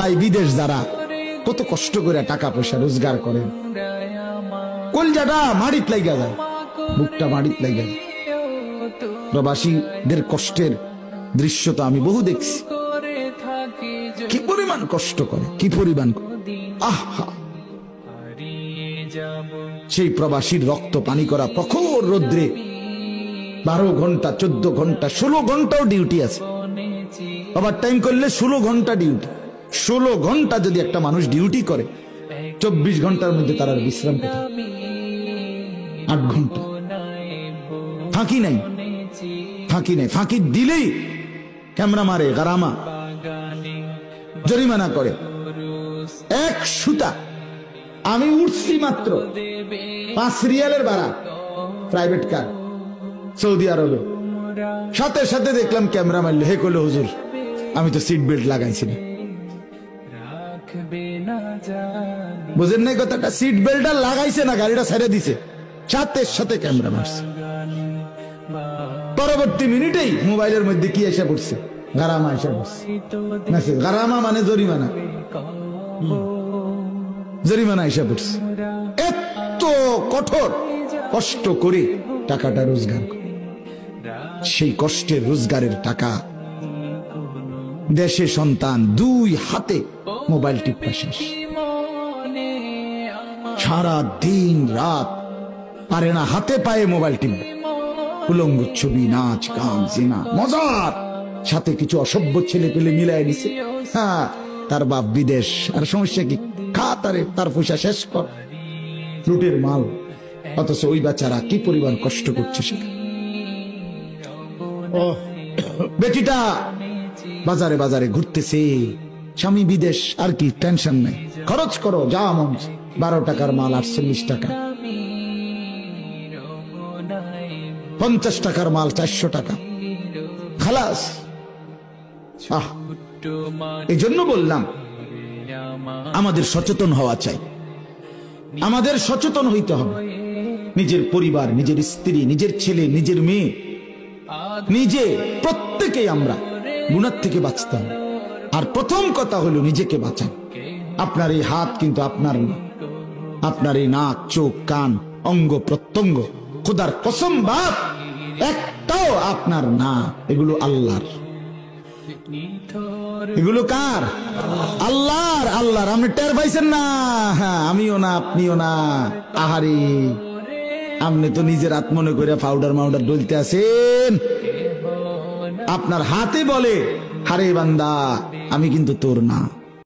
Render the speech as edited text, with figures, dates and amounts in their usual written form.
ভাই বিদেশ যারা কত কষ্ট করে টাকা পয়সা রোজগার করেন, কলজাটা মাটিত লাগা যায়, বুকটা মাটিত লাগা যায়। প্রবাসীদের কষ্টের দৃশ্য তো আমি বহু দেখছি, কি পরিমাণ কষ্ট করে, কি পরিমাণ। আহা, সেই প্রবাসীর রক্ত পানি করা প্রখর রোদ্রে 12 ঘন্টা 14 ঘন্টা 16 ঘন্টাও ডিউটি আছে। ওভার টাইম করলে 16 ঘন্টা ডিউটি। 16 ঘন্টা যদি একটা মানুষ ডিউটি করে, 24 ঘন্টার মধ্যে তার আর বিশ্রাম কোথায়? 8 ঘন্টা ফাঁকি নাই, ফাঁকি নাই। ফাঁকি দিলেই ক্যামেরা মারে, গারামা, জরিমানা করে। এক সুতা আমি উঠছি মাত্র 5 রিয়ালের ভাড়া, প্রাইভেট কার, সৌদি আরবে। সাথে সাথে দেখলাম ক্যামেরা মারলে, হে কইল হুজুর আমি তো সিট বেল্ট লাগাইছি না। বুঝেন নাই কথাটা? সিট বেল্টটা লাগাইছে না, গাড়িটা ছেড়ে দিছে, সাথে সাথে ক্যামেরা মারছে। পরবর্তী মিনিটেই মোবাইলের মধ্যে কি এসে পড়ছে? গারামা এসে পড়ছে। গারামা মানে জরিমানা, জরিমানা এসে পড়ছে। এত কঠোর কষ্ট করে টাকাটা রোজগার করে, সেই কষ্টের রোজগারের টাকা দেশে সন্তান 2 হাতে মোবাইল টিপা শেষ। সারা দিন রাত পারে না হাতে পায়ে মোবাইল টিপবে। উলঙ্গ ছবি, নাচ, গান, জিনা, মজার সাথে কিছু অসভ্য ছেলে পেলে মিলাই দিছে। হ্যাঁ, তার বাপ বিদেশ, আর সমস্যা কি? খা তারে, তার পয়সা শেষ কর, লুটের মাল। অথচ ওই বাচ্চারা কি পরিমাণ কষ্ট করছে। সে বেটিটা বাজারে বাজারে ঘুরতেছে, স্বামী বিদেশ, আর কি টেনশন নাই, খরচ করো যা মন। 12 টাকার মাল 48 টাকা, 50 টাকার মাল 400 টাকা, খালাস। এই জন্য বললাম আমাদের সচেতন হওয়া চাই, আমাদের সচেতন হইতে হবে। নিজের পরিবার, নিজের স্ত্রী, নিজের ছেলে, নিজের মেয়ে, নিজে প্রত্যেকেই আমরা গুনাহ থেকে বাঁচতে হবে। আর প্রথম কথা হলো নিজেকে বাঁচান। আপনার এই হাত কিন্তু আপনার না, আপনার এই নাক, চোখ, কান, অঙ্গ প্রত্যঙ্গ, খোদার কসম বাপ, একটাও আপনার না, এগুলো আল্লাহর। এগুলো কার? আল্লাহর। আল্লাহর। আপনি টের পাইছেন না? হ্যাঁ, আমিও না, আপনিও না। আহারে, আপনি তো নিজের হাত মনে করে পাউডার মাউডার ডলতে আছেন। আপনার হাতে বলে, হারে বান্দা আমি কিন্তু তোর না।